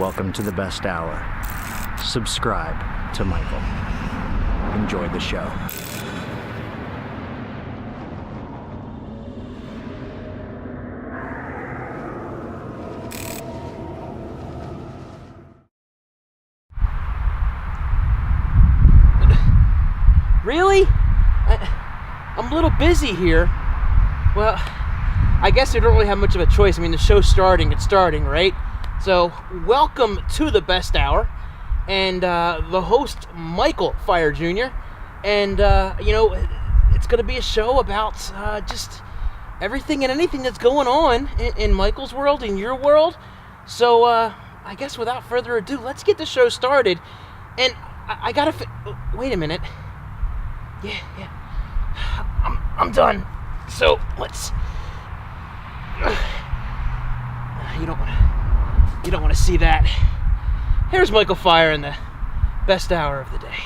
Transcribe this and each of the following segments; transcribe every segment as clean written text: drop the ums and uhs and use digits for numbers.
Welcome to the best hour. Subscribe to Michael. Enjoy the show. Really? I'm a little busy here. Well, I guess I don't really have much of a choice. I mean, the show's starting, it's starting, right? So, welcome to the best hour. And the host, Michael Feyrer Jr. And, it's going to be a show about just everything and anything that's going on in Michael's world, in your world. So, I guess without further ado, let's get the show started. And I gotta wait a minute. Yeah. I'm done. So let's. You don't want to see that. Here's Michael Feyrer in the best hour of the day.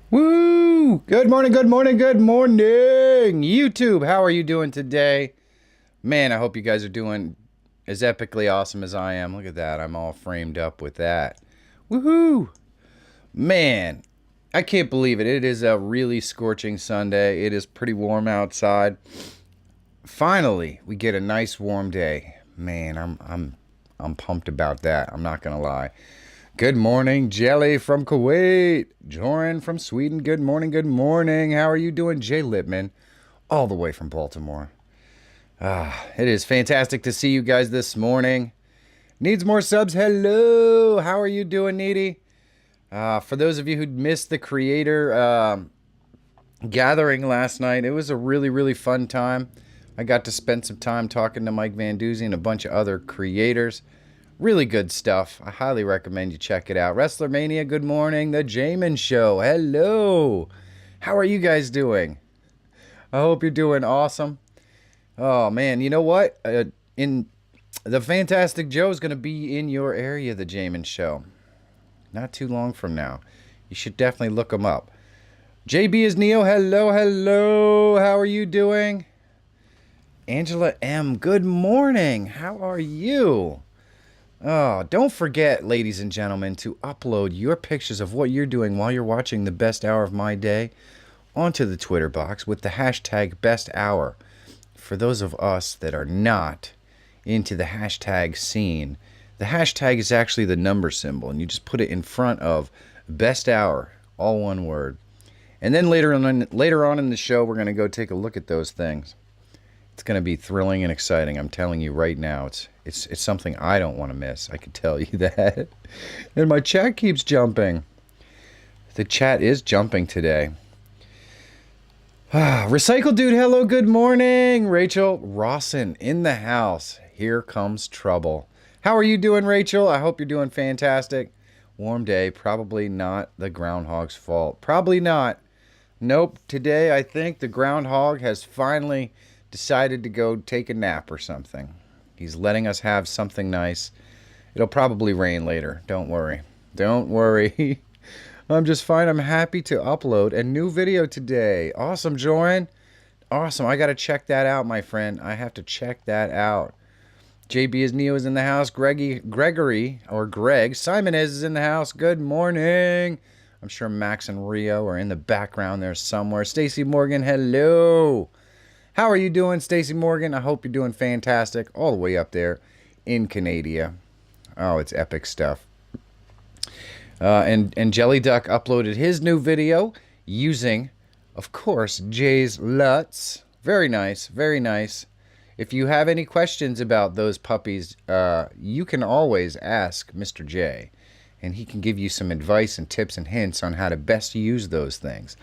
Woo! Good morning, YouTube. How are you doing today? Man, I hope you guys are doing as epically awesome as I am. Look at that. I'm all framed up with that. Woohoo! Man, I can't believe it. It is a really scorching Sunday. It is pretty warm outside. Finally, we get a nice warm day. Man, I'm pumped about that. I'm not gonna lie. Good morning, Jelly from Kuwait. Joran from Sweden. Good morning. How are you doing? Jay Lippman, all the way from Baltimore. It is fantastic to see you guys this morning. Needs more subs. Hello. How are you doing, Needy? For those of you who missed the creator gathering last night, it was a really, really fun time. I got to spend some time talking to Mike Van Duzy and a bunch of other creators. Really good stuff. I highly recommend you check it out. Wrestler Mania, good morning. The Jamin Show, hello. How are you guys doing? I hope you're doing awesome. Oh, man, you know what? In the Fantastic Joe is going to be in your area, the Jamin Show. Not too long from now. You should definitely look him up. JB is Neo, hello. How are you doing? Angela M, good morning. How are you? Oh, don't forget, ladies and gentlemen, to upload your pictures of what you're doing while you're watching the best hour of my day onto the Twitter box with the hashtag best hour. For those of us that are not into the hashtag scene, the hashtag is actually the number symbol, and you just put it in front of best hour, all one word. And then later on in the show, we're going to go take a look at those things. It's going to be thrilling and exciting. I'm telling you right now, it's something I don't want to miss. I can tell you that. And my chat keeps jumping. The chat is jumping today. Recycle Dude, hello, good morning. Rachel Rawson in the house. Here comes trouble. How are you doing, Rachel? I hope you're doing fantastic. Warm day, probably not the groundhog's fault. Probably not. Nope, today I think the groundhog has finally decided to go take a nap or something. He's letting us have something nice. It'll probably rain later. Don't worry. I'm just fine. I'm happy to upload a new video today. Awesome, Joran. Awesome. I got to check that out, my friend. I have to check that out. JB is Neo is in the house. Gregory or Greg Simonez is in the house. Good morning. I'm sure Max and Rio are in the background there somewhere. Stacy Morgan, hello. How are you doing, Stacy Morgan? I hope you're doing fantastic. All the way up there in Canada. Oh, it's epic stuff. And Jelly Duck uploaded his new video using, of course, Jay's LUTs. Very nice, very nice. if you have any questions about those puppies, you can always ask Mr. J, and he can give you some advice and tips and hints on how to best use those things.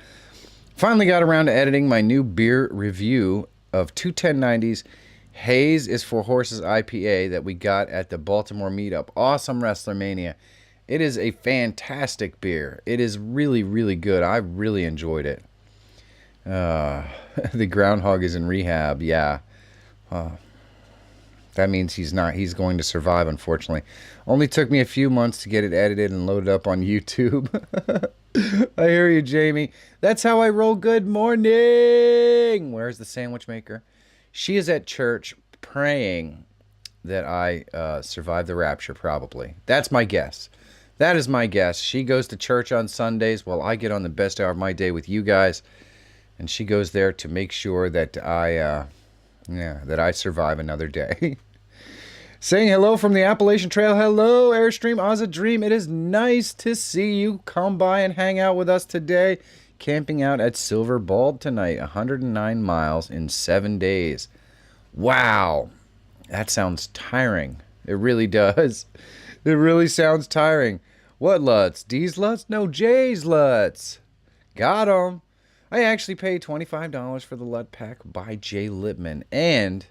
Finally got around to editing my new beer review of 21090's Hayes is for Horses IPA that we got at the Baltimore meetup. Awesome WrestleMania. It is a fantastic beer. It is really, really good. I really enjoyed it. The groundhog is in rehab. Yeah. That means he's going to survive, unfortunately. Only took me a few months to get it edited and loaded up on YouTube. I hear you, Jamie. That's how I roll. Good morning. Where's the sandwich maker? She is at church praying that I survive the rapture, probably. That's my guess. That is my guess. She goes to church on Sundays while I get on the best hour of my day with you guys. And she goes there to make sure that I survive another day. Saying hello from the Appalachian Trail. Hello, Airstream Oz a Dream. It is nice to see you come by and hang out with us today. Camping out at Silver Bald tonight. 109 miles in 7 days. Wow. That sounds tiring. It really does. It really sounds tiring. What Lutz? D's Lutz? No, J's Lutz. Got 'em. I actually paid $25 for the Lut Pack by Jay Lippman, and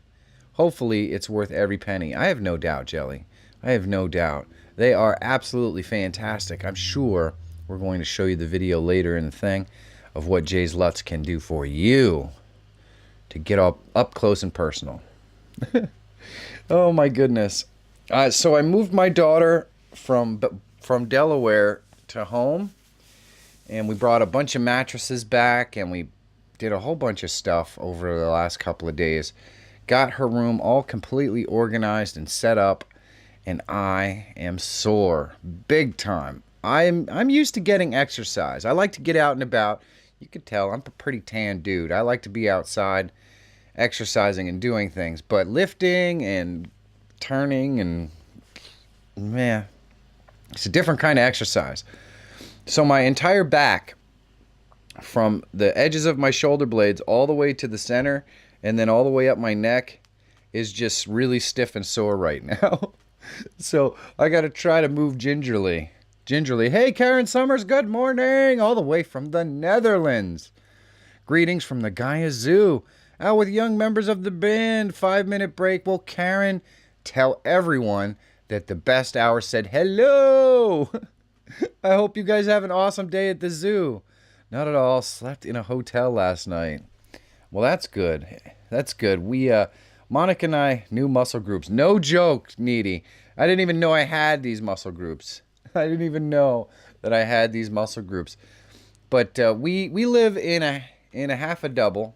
hopefully it's worth every penny. I have no doubt, Jelly. I have no doubt. They are absolutely fantastic. I'm sure we're going to show you the video later in the thing of what Jay's Lutz can do for you to get up close and personal. Oh my goodness. So I moved my daughter from Delaware to home, and we brought a bunch of mattresses back, and we did a whole bunch of stuff over the last couple of days. Got her room all completely organized and set up, and I am sore. Big time. I'm used to getting exercise. I like to get out and about. You could tell I'm a pretty tan dude. I like to be outside exercising and doing things, but lifting and turning and man, it's a different kind of exercise. So my entire back, from the edges of my shoulder blades all the way to the center and then all the way up my neck, is just really stiff and sore right now. So I got to try to move gingerly. Hey, Karen Summers, good morning, all the way from the Netherlands. Greetings from the Gaia Zoo. Out with young members of the band. 5-minute break. Well, Karen, tell everyone that the best hour said hello. I hope you guys have an awesome day at the zoo. Not at all. Slept in a hotel last night. Well, that's good. That's good. Monica and I, new muscle groups. No joke, Needy. I didn't even know I had these muscle groups. I didn't even know that I had these muscle groups. But we live in a half a double,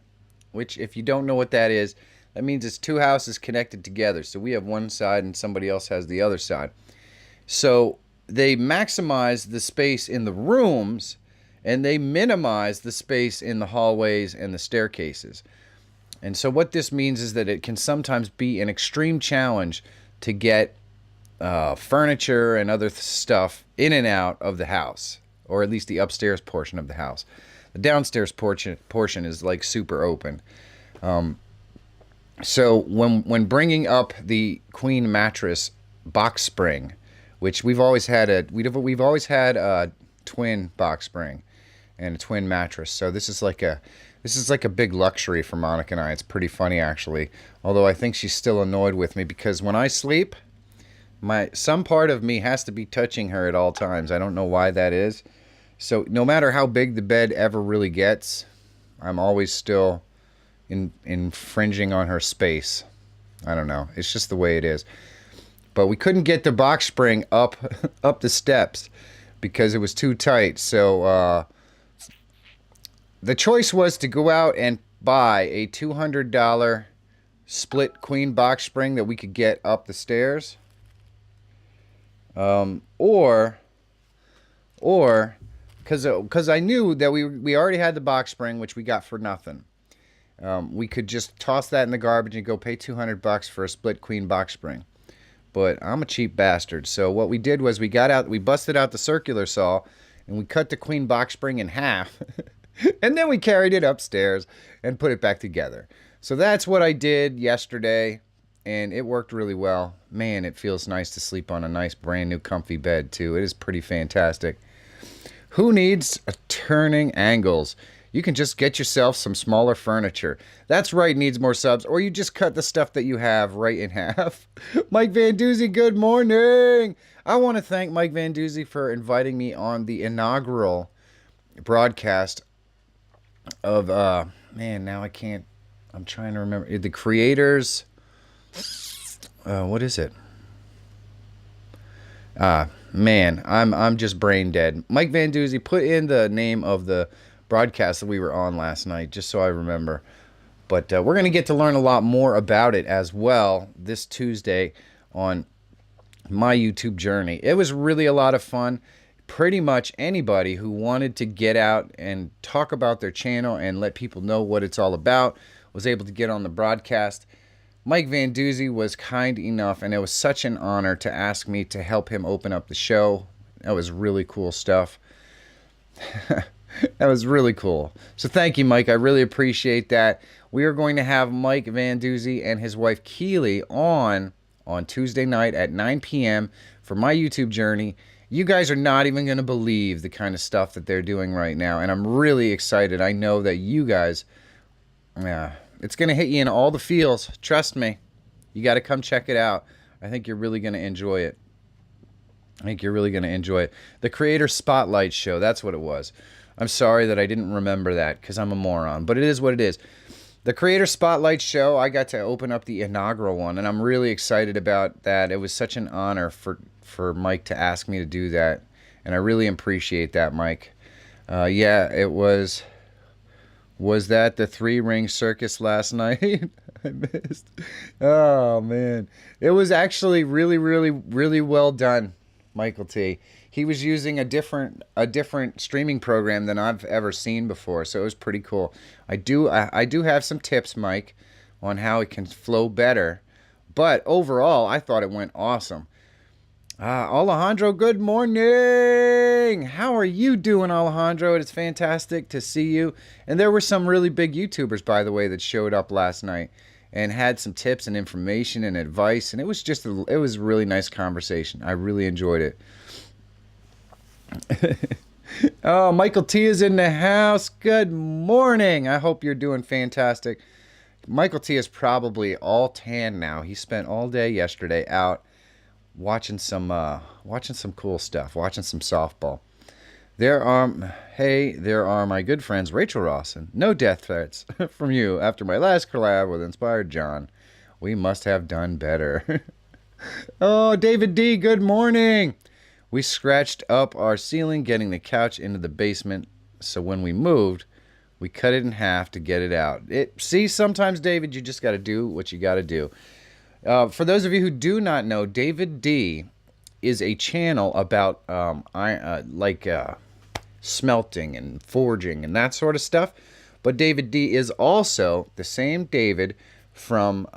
which if you don't know what that is, that means it's two houses connected together. So we have one side and somebody else has the other side. So they maximize the space in the rooms and they minimize the space in the hallways and the staircases. And so what this means is that it can sometimes be an extreme challenge to get furniture and other stuff in and out of the house, or at least the upstairs portion of the house. The downstairs portion is like super open. So when bringing up the queen mattress box spring, which we've always had a twin box spring and a twin mattress. So this is like a big luxury for Monica and I. It's pretty funny actually. Although I think she's still annoyed with me because when I sleep, some part of me has to be touching her at all times. I don't know why that is. So no matter how big the bed ever really gets, I'm always still infringing on her space. I don't know. It's just the way it is. But we couldn't get the box spring up the steps because it was too tight. So the choice was to go out and buy a $200 split queen box spring that we could get up the stairs. Or because I knew that we already had the box spring, which we got for nothing. We could just toss that in the garbage and go pay $200 for a split queen box spring. But I'm a cheap bastard. So what we did was we busted out the circular saw and we cut the queen box spring in half. And then we carried it upstairs and put it back together. So that's what I did yesterday, and it worked really well. Man, it feels nice to sleep on a nice brand new comfy bed too. It is pretty fantastic. Who needs turning angles? You can just get yourself some smaller furniture. That's right, needs more subs. Or you just cut the stuff that you have right in half. Mike Van Doozy, good morning. I want to thank Mike Van Doozy for inviting me on the inaugural broadcast of, man, now I can't, I'm trying to remember. The creators, what is it? Man, I'm just brain dead. Mike Van Doozy, put in the name of the broadcast that we were on last night, just so I remember. But we're going to get to learn a lot more about it as well this Tuesday on my YouTube journey. It was really a lot of fun. Pretty much anybody who wanted to get out and talk about their channel and let people know what it's all about was able to get on the broadcast. Mike Van Doozy was kind enough, and it was such an honor to ask me to help him open up the show. That was really cool stuff. That was really cool. So thank you, Mike. I really appreciate that. We are going to have Mike Van Doozy and his wife Keely on Tuesday night at 9 p.m. for my YouTube journey. You guys are not even going to believe the kind of stuff that they're doing right now, and I'm really excited. I know that you guys, it's going to hit you in all the feels. Trust me. You got to come check it out. I think you're really going to enjoy it. The Creator Spotlight Show, that's what it was. I'm sorry that I didn't remember that because I'm a moron, but it is what it is. The Creator Spotlight Show, I got to open up the inaugural one, and I'm really excited about that. It was such an honor for Mike to ask me to do that, and I really appreciate that, Mike. Yeah, it was... Was that the 3-ring circus last night? I missed. Oh, man. It was actually really, really, really well done, Michael T. He was using a different streaming program than I've ever seen before, so it was pretty cool. I do have some tips, Mike, on how it can flow better, but overall, I thought it went awesome. Alejandro, good morning. How are you doing, Alejandro? It's fantastic to see you. And there were some really big YouTubers, by the way, that showed up last night and had some tips and information and advice, and it was it was a really nice conversation. I really enjoyed it. Oh, Michael T is in the house. Good morning. I hope you're doing fantastic. Michael T is probably all tan now. He spent all day yesterday out watching some cool stuff, watching some softball. There are my good friends Rachel Rawson. No death threats from you after my last collab with Inspired John. We must have done better. Oh, David D, good morning. We scratched up our ceiling getting the couch into the basement, so when we moved, we cut it in half to get it out. See, sometimes, David, you just got to do what you got to do. For those of you who do not know, David D is a channel about smelting and forging and that sort of stuff. But David D is also the same David from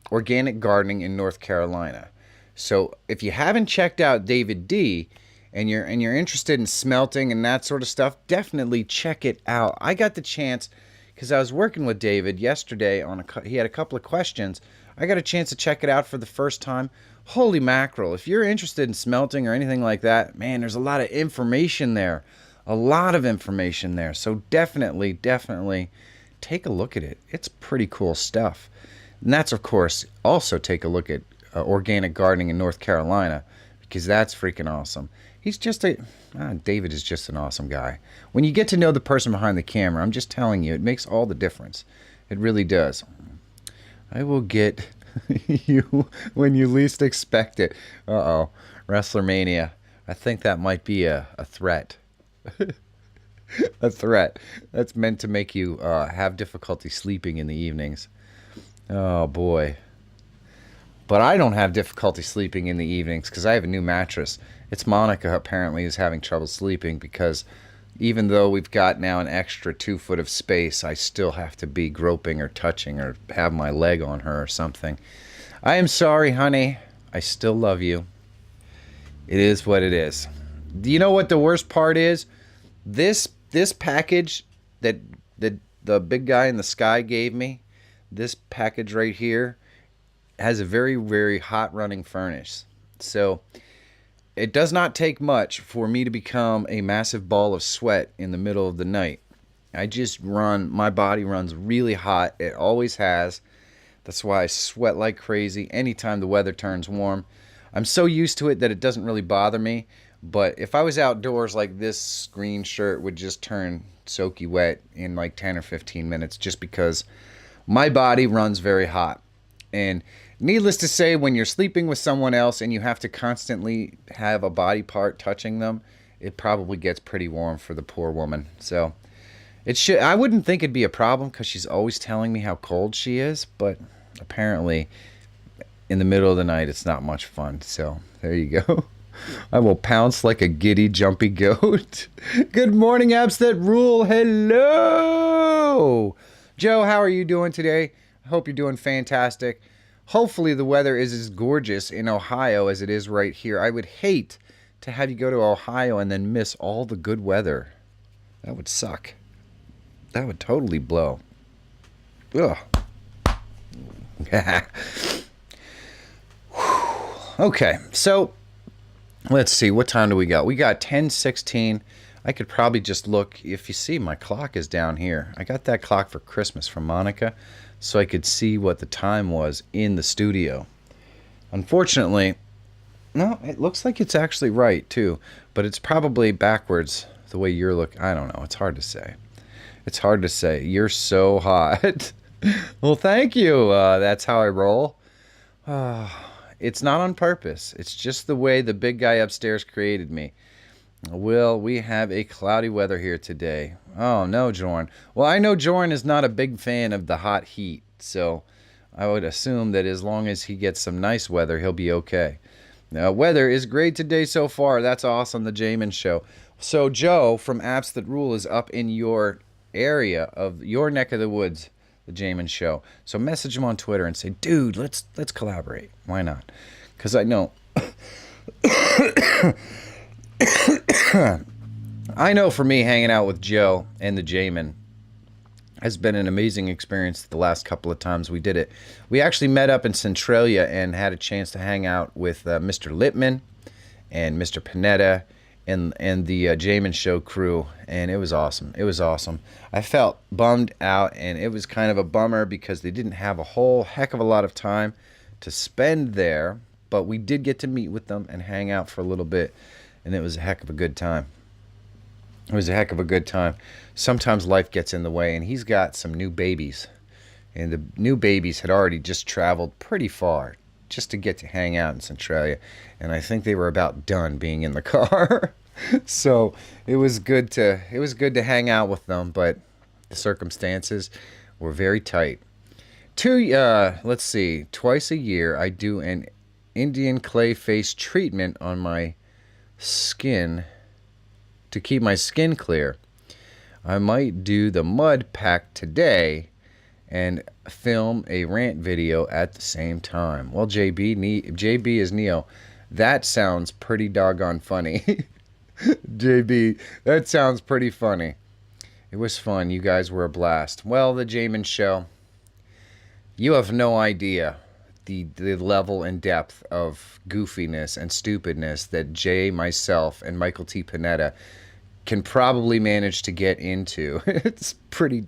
organic gardening in North Carolina. So if you haven't checked out David D and you're interested in smelting and that sort of stuff, definitely check it out. I got the chance because I was working with David yesterday he had a couple of questions. I got a chance to check it out for the first time. Holy mackerel. If you're interested in smelting or anything like that, man, there's a lot of information there. A lot of information there. So definitely take a look at it. It's pretty cool stuff. And that's, of course, also take a look at organic gardening in North Carolina, because that's freaking awesome. David is just an awesome guy. When you get to know the person behind the camera, I'm just telling you, it makes all the difference. It really does. I will get you when you least expect it. Uh-oh. WrestlerMania. I think that might be a threat. A threat. That's meant to make you have difficulty sleeping in the evenings. Oh, boy. But I don't have difficulty sleeping in the evenings because I have a new mattress. It's Monica apparently is having trouble sleeping because even though we've got now an extra 2 foot of space, I still have to be groping or touching or have my leg on her or something. I am sorry, honey. I still love you. It is what it is. Do you know what the worst part is? This package that the big guy in the sky gave me, this package right here has a very, very hot running furnace. So it does not take much for me to become a massive ball of sweat in the middle of the night. My body runs really hot. It always has. That's why I sweat like crazy anytime the weather turns warm. I'm so used to it that it doesn't really bother me. But if I was outdoors, like, this green shirt would just turn soaky wet in like 10 or 15 minutes just because my body runs very hot. And needless to say, when you're sleeping with someone else and you have to constantly have a body part touching them, it probably gets pretty warm for the poor woman. So I wouldn't think it'd be a problem because she's always telling me how cold she is, but apparently in the middle of the night it's not much fun. So there you go. I will pounce like a giddy, jumpy goat. Good morning, apps that rule. Hello! Joe, how are you doing today? I hope you're doing fantastic. Hopefully the weather is as gorgeous in Ohio as it is right here. I would hate to have you go to Ohio and then miss all the good weather. That would suck. That would totally blow. Ugh. Okay, so let's see, what time do we got? We got 10:16. I could probably just look. If you see, my clock is down here. I got that clock for Christmas from Monica, so I could see what the time was in the studio. Unfortunately, no, it looks like it's actually right, too. But it's probably backwards the way you're looking. I don't know. It's hard to say. It's hard to say. You're so hot. Well, thank you. That's how I roll. It's not on purpose. It's just the way the big guy upstairs created me. Well, we have a cloudy weather here today. Oh, no, Jorn. Well, I know Jorn is not a big fan of the hot heat, so I would assume that as long as he gets some nice weather, he'll be okay. Now, weather is great today so far. That's awesome, the Jamin Show. So Joe from Apps That Rule is up in your area of your neck of the woods, the Jamin Show. So message him on Twitter and say, dude, let's collaborate. Why not? Because I know... I know for me, hanging out with Joe and the Jamin has been an amazing experience the last couple of times we did it. We actually met up in Centralia and had a chance to hang out with Mr. Lippman and Mr. Panetta and the Jamin Show crew, and it was awesome. It was awesome. I felt bummed out, and it was kind of a bummer because they didn't have a whole heck of a lot of time to spend there, but we did get to meet with them and hang out for a little bit, and it was a heck of a good time. It was a heck of a good time. Sometimes life gets in the way, and he's got some new babies, and the new babies had already just traveled pretty far just to get to hang out in Centralia, and I think they were about done being in the car. So it was good to hang out with them, but the circumstances were very tight. Let's see, twice a year I do an Indian clay face treatment on my skin to keep my skin clear. I might do the mud pack today and film a rant video at the same time. Well, JB is Neo. That sounds pretty doggone funny. JB, that sounds pretty funny. It was fun. You guys were a blast. Well, the Jamin Show, you have no idea the level and depth of goofiness and stupidness that Jay, myself, and Michael T. Panetta can probably manage to get into. It's pretty...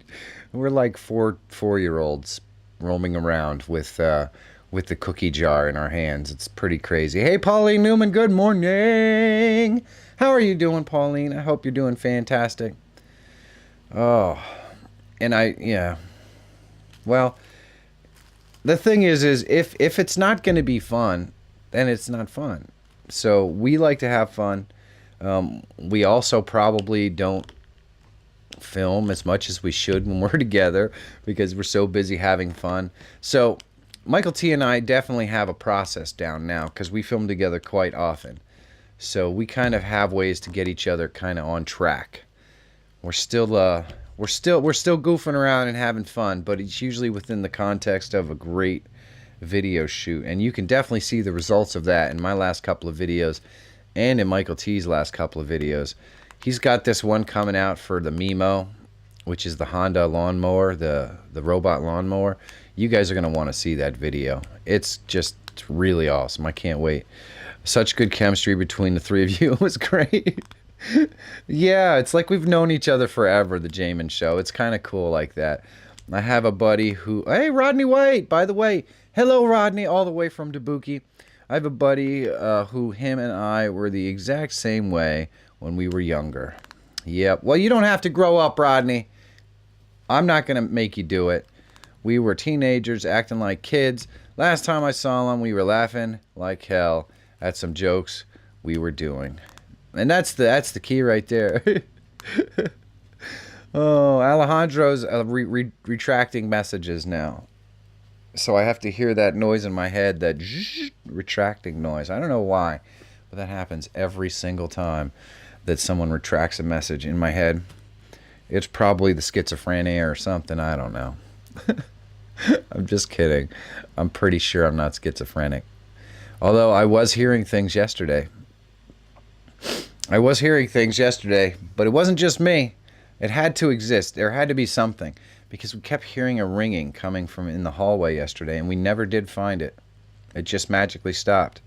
We're like four-year-olds roaming around with the cookie jar in our hands. It's pretty crazy. Hey, Pauline Newman, good morning. How are you doing, Pauline? I hope you're doing fantastic. Oh, and well, the thing is if it's not going to be fun, then it's not fun. So we like to have fun. We also probably don't film as much as we should when we're together because we're so busy having fun. So Michael T and I definitely have a process down now because we film together quite often. So we kind of have ways to get each other kind of on track. We're still goofing around and having fun, but it's usually within the context of a great video shoot, and you can definitely see the results of that in my last couple of videos and in Michael T's last couple of videos. He's got this one coming out for the Mimo, which is the Honda lawnmower, the robot lawnmower. You guys are going to want to see that video. It's really awesome. I can't wait. Such good chemistry between the three of you. It was great. Yeah, it's like we've known each other forever, the Jamin Show. It's kind of cool like that. I have a buddy who... Hey, Rodney White, by the way. Hello, Rodney, all the way from Dubuque. I have a buddy who him and I were the exact same way when we were younger. Yep. Well, you don't have to grow up, Rodney. I'm not going to make you do it. We were teenagers acting like kids. Last time I saw him, we were laughing like hell at some jokes we were doing. And that's the key right there. Oh, Alejandro's retracting messages now. So I have to hear that noise in my head, that retracting noise. I don't know why, but that happens every single time that someone retracts a message in my head. It's probably the schizophrenia or something. I don't know. I'm just kidding. I'm pretty sure I'm not schizophrenic. Although I was hearing things yesterday. But it wasn't just me. It had to exist. There had to be something. Because we kept hearing a ringing coming from in the hallway yesterday, and we never did find it. It just magically stopped.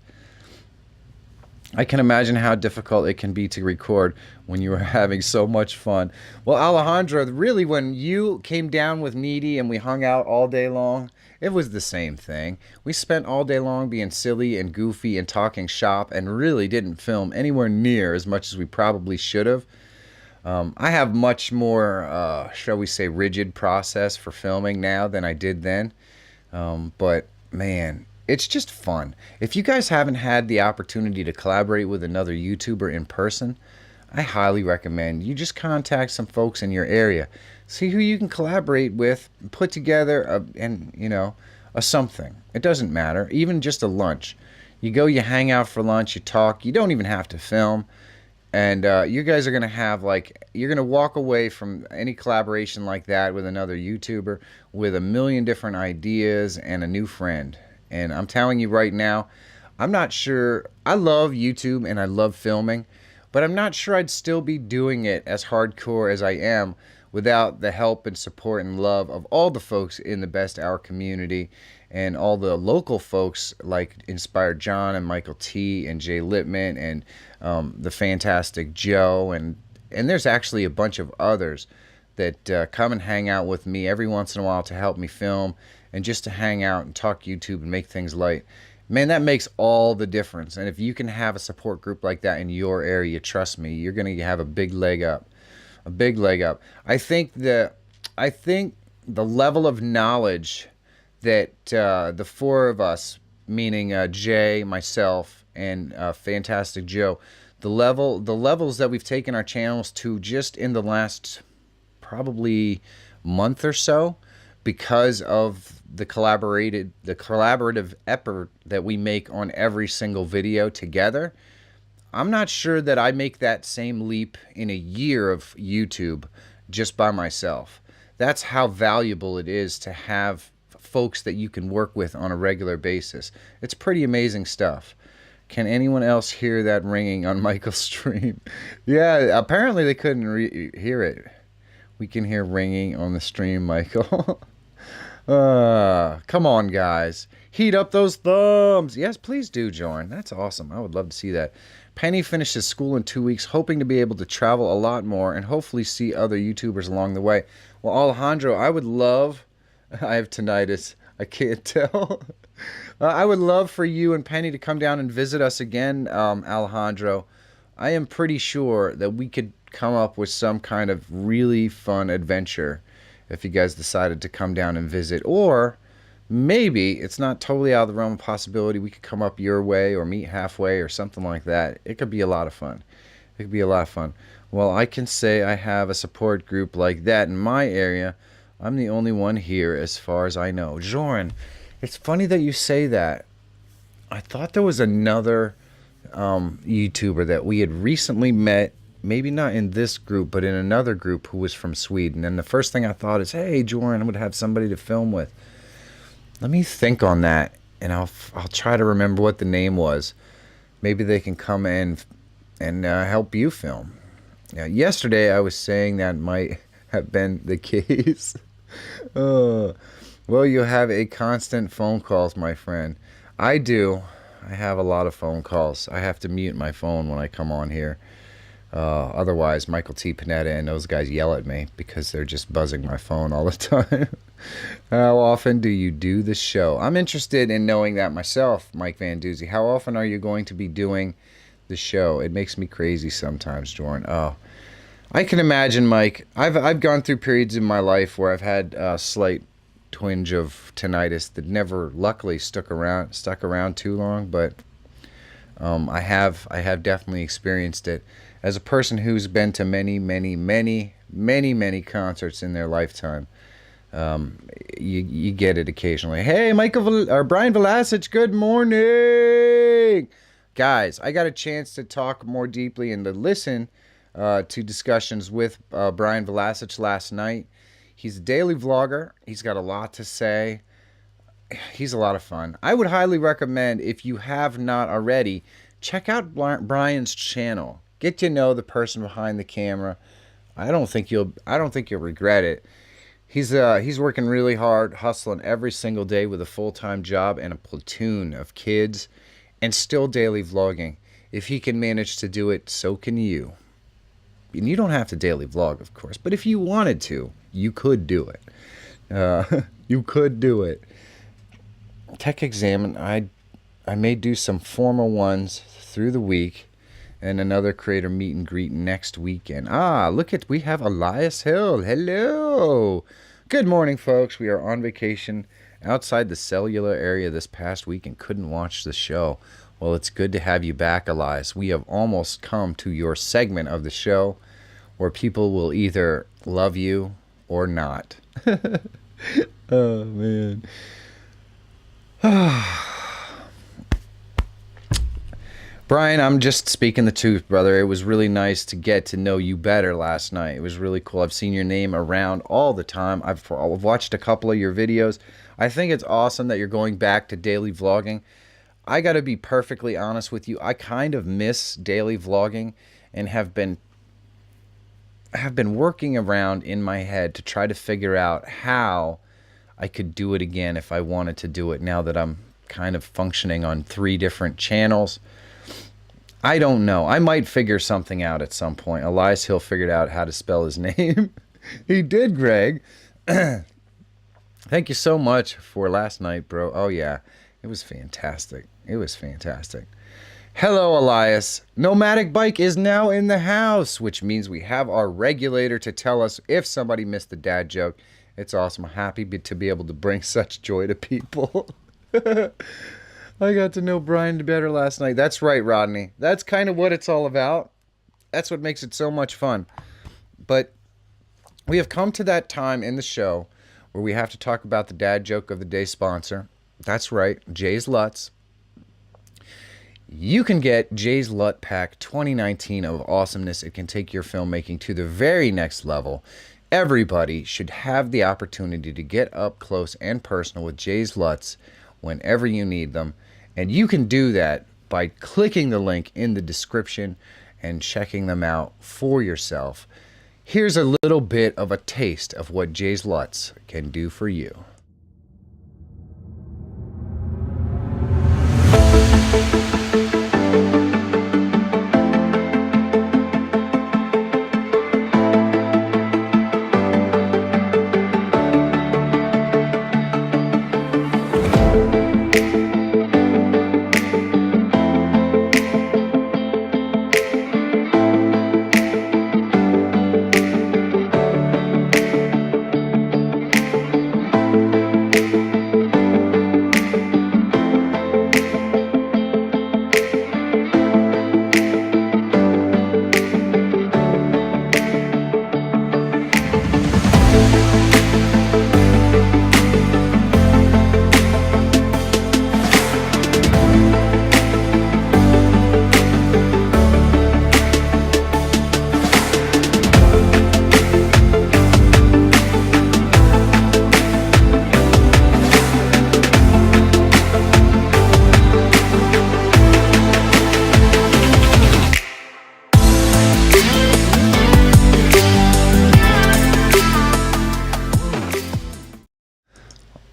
I can imagine how difficult it can be to record when you are having so much fun. Well, Alejandro, really, when you came down with Needy and we hung out all day long, it was the same thing. We spent all day long being silly and goofy and talking shop and really didn't film anywhere near as much as we probably should have. I have much more, shall we say, rigid process for filming now than I did then. But, man, it's just fun. If you guys haven't had the opportunity to collaborate with another YouTuber in person, I highly recommend you just contact some folks in your area. See who you can collaborate with, put together a something. It doesn't matter, even just a lunch. You go, you hang out for lunch, you talk. You don't even have to film. And you guys are going to have, you're going to walk away from any collaboration like that with another YouTuber with a million different ideas and a new friend. And I'm telling you right now, I'm not sure. I love YouTube and I love filming, but I'm not sure I'd still be doing it as hardcore as I am without the help and support and love of all the folks in the Best Hour community and all the local folks like Inspired John and Michael T and Jay Littman and the fantastic Joe. And there's actually a bunch of others that come and hang out with me every once in a while to help me film and just to hang out and talk YouTube and make things light. Man, that makes all the difference. And if you can have a support group like that in your area, trust me, you're going to have a big leg up. A big leg up. I think the level of knowledge that the four of us, meaning Jay, myself, and Fantastic Joe, the levels that we've taken our channels to just in the last probably month or so, because of the collaborative effort that we make on every single video together. I'm not sure that I make that same leap in a year of YouTube just by myself. That's how valuable it is to have folks that you can work with on a regular basis. It's pretty amazing stuff. Can anyone else hear that ringing on Michael's stream? Yeah, apparently they couldn't hear it. We can hear ringing on the stream, Michael. Come on, guys. Heat up those thumbs. Yes, please do join. That's awesome. I would love to see that. Penny finishes school in 2 weeks, hoping to be able to travel a lot more and hopefully see other YouTubers along the way. Well, Alejandro, I would love... I have tinnitus. I can't tell. I would love for you and Penny to come down and visit us again, Alejandro. I am pretty sure that we could come up with some kind of really fun adventure if you guys decided to come down and visit. Or maybe it's not totally out of the realm of possibility. We could come up your way or meet halfway or something like that. It could be a lot of fun. It could be a lot of fun. Well, I can say I have a support group like that in my area. I'm the only one here as far as I know. Joran, it's funny that you say that. I thought there was another YouTuber that we had recently met, maybe not in this group, but in another group who was from Sweden. And the first thing I thought is, hey, Joran would have somebody to film with. Let me think on that, and I'll try to remember what the name was. Maybe they can come in and help you film. Yesterday I was saying that have been the case. Well, you have a constant phone calls, my friend. I do. I have a lot of phone calls. I have to mute my phone when I come on here. Otherwise, Michael T. Panetta and those guys yell at me because they're just buzzing my phone all the time. How often do you do the show? I'm interested in knowing that myself, Mike Van Doozy. How often are you going to be doing the show? It makes me crazy sometimes, Jordan. Oh, I can imagine, Mike. I've gone through periods in my life where I've had a slight twinge of tinnitus that never, luckily, stuck around too long. But I have definitely experienced it. As a person who's been to many concerts in their lifetime, you get it occasionally. Hey, Brian Velasquez, good morning, guys. I got a chance to talk more deeply and to listen to discussions with Brian Velasquez last night. He's a daily vlogger. He's got a lot to say. He's a lot of fun. I would highly recommend, if you have not already, check out Brian's channel. Get to know the person behind the camera. I don't think you'll regret it. He's working really hard, hustling every single day with a full-time job and a platoon of kids, and still daily vlogging. If he can manage to do it, so can you. And you don't have to daily vlog, of course, but if you wanted to, you could do it. You could do it. Tech Examine, I may do some formal ones through the week, and another creator meet and greet next weekend. We have Elias Hill. Hello. Good morning, folks. We are on vacation outside the cellular area this past week and couldn't watch the show. Well, it's good to have you back, Elias. We have almost come to your segment of the show where people will either love you or not. Oh, man. Brian, I'm just speaking the truth, brother. It was really nice to get to know you better last night. It was really cool. I've seen your name around all the time. I've watched a couple of your videos. I think it's awesome that you're going back to daily vlogging. I got to be perfectly honest with you. I kind of miss daily vlogging and have been working around in my head to try to figure out how I could do it again if I wanted to do it, now that I'm kind of functioning on 3 different channels. I don't know. I might figure something out at some point. Elias Hill figured out how to spell his name. He did, Greg. Thank you so much for last night, bro. Oh, yeah. It was fantastic. It was fantastic. Hello, Elias. Nomadic Bike is now in the house, which means we have our regulator to tell us if somebody missed the dad joke. It's awesome. I'm happy to be able to bring such joy to people. I got to know Brian better last night. That's right, Rodney. That's kind of what it's all about. That's what makes it so much fun. But we have come to that time in the show where we have to talk about the dad joke of the day sponsor. That's right, Jay's Lutz. You can get Jay's Lut Pack 2019 of awesomeness. It can take your filmmaking to the very next level. Everybody should have the opportunity to get up close and personal with Jay's Lutz whenever you need them. And you can do that by clicking the link in the description and checking them out for yourself. Here's a little bit of a taste of what Jay's Lutz can do for you.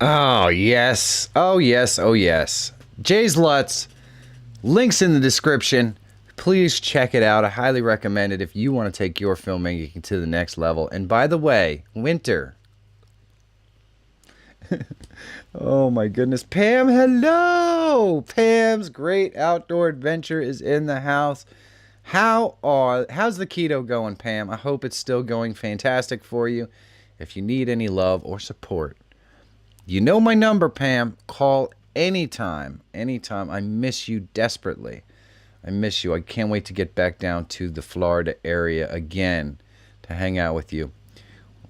Oh, yes. Oh, yes. Oh, yes. Jay's Lutz. Links in the description. Please check it out. I highly recommend it if you want to take your filmmaking to the next level. And by the way, winter. Oh my goodness. Pam, hello! Pam's great outdoor adventure is in the house. How's the keto going, Pam? I hope it's still going fantastic for you. If you need any love or support, you know my number, Pam. Call anytime. Anytime. I miss you desperately. I miss you. I can't wait to get back down to the Florida area again to hang out with you.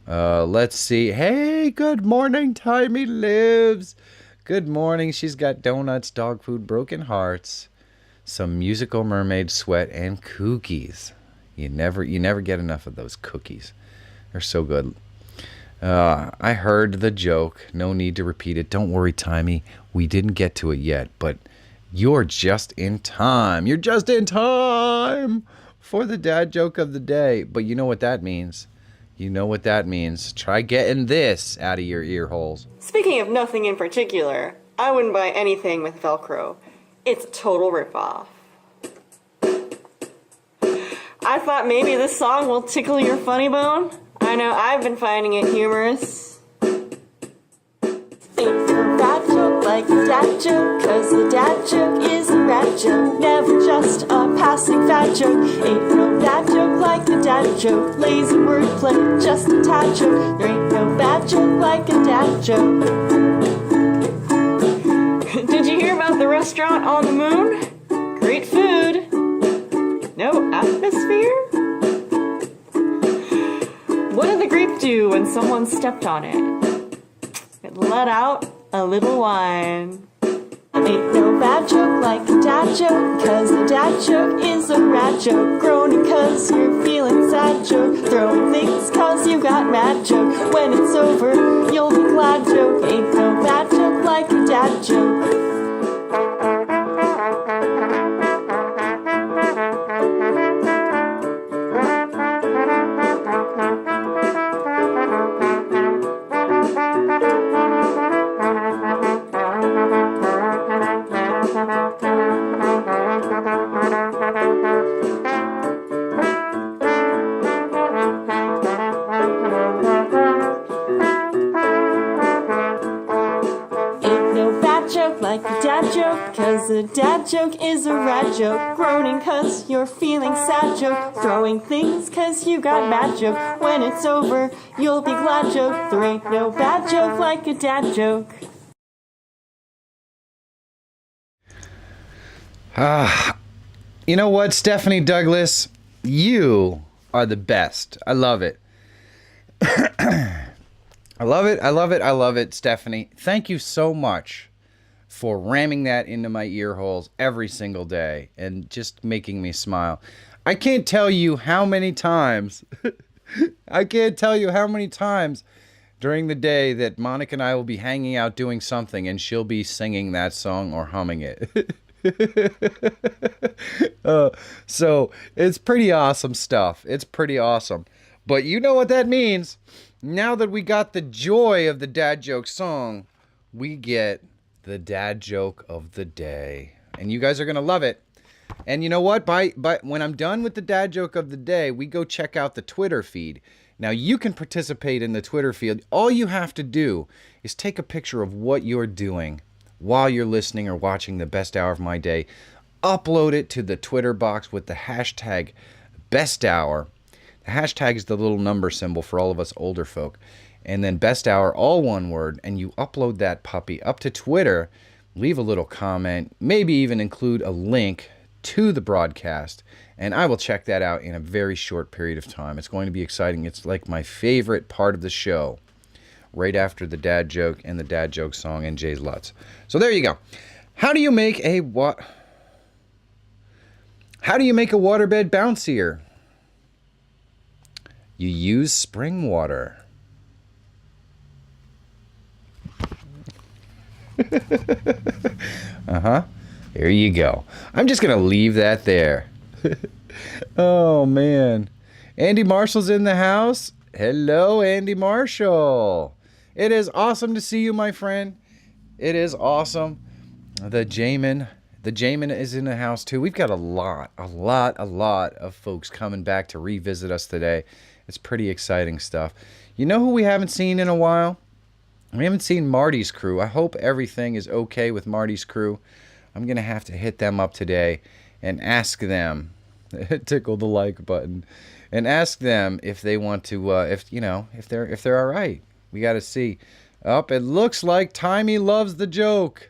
Let's see. Hey, good morning, Timey Lives. Good morning. She's got donuts, dog food, broken hearts, some musical mermaid sweat, and cookies. You never get enough of those cookies. They're so good. I heard the joke. No need to repeat it. Don't worry, Timey. We didn't get to it yet, but you're just in time. You're just in time for the dad joke of the day. But you know what that means. You know what that means. Try getting this out of your ear holes. Speaking of nothing in particular, I wouldn't buy anything with Velcro. It's a total ripoff. I thought maybe this song will tickle your funny bone. I know I've been finding it humorous. Ain't no bad joke like a dad joke, cause the dad joke is a rat joke, never just a passing fat joke. Ain't no bad joke like a dad joke, lazy wordplay, just a tad joke. There ain't no bad joke like a dad joke. Did you hear about the restaurant on the moon? Great food. No atmosphere? What did the grape do when someone stepped on it? It let out a little wine. Ain't no bad joke like a dad joke, cause the dad joke is a rat joke. Groaning cause you're feeling sad joke. Throwing things cause you got mad joke. When it's over, you'll be glad joke. Ain't no bad joke like a dad joke. Like a dad joke, cause a dad joke is a rat joke. Groaning cause you're feeling sad joke. Throwing things cause you got mad joke. When it's over, you'll be glad joke. There ain't no bad joke like a dad joke. You know what, Stephanie Douglas? You are the best. I love it. I love it. I love it. I love it, Stephanie. Thank you so much for ramming that into my ear holes every single day and just making me smile. I can't tell you how many times during the day that Monica and I will be hanging out doing something and she'll be singing that song or humming it. So it's pretty awesome stuff. It's pretty awesome. But you know what that means. Now that we got the joy of the dad joke song, we get the dad joke of the day. And you guys are going to love it. And you know what? When I'm done with the dad joke of the day, we go check out the Twitter feed. Now, you can participate in the Twitter feed. All you have to do is take a picture of what you're doing while you're listening or watching the best hour of my day. Upload it to the Twitter box with the hashtag best hour. The hashtag is the little number symbol for all of us older folk. And then best hour, all one word, and you upload that puppy up to Twitter, leave a little comment, maybe even include a link to the broadcast, and I will check that out in a very short period of time. It's going to be exciting. It's like my favorite part of the show, right after the dad joke and the dad joke song and Jay's Lutz. So there you go. How do you make a waterbed bouncier? You use spring water. There you go. I'm just going to leave that there. Oh, man. Andy Marshall's in the house. Hello, Andy Marshall. It is awesome to see you, my friend. It is awesome. The Jamin is in the house too. We've got a lot of folks coming back to revisit us today. It's pretty exciting stuff. You know who we haven't seen in a while? We haven't seen Marty's crew. I hope everything is okay with Marty's crew. I'm going to have to hit them up today and ask them, tickle the like button, and ask them if they want to, if they're all right. We got to see. It looks like Timey loves the joke.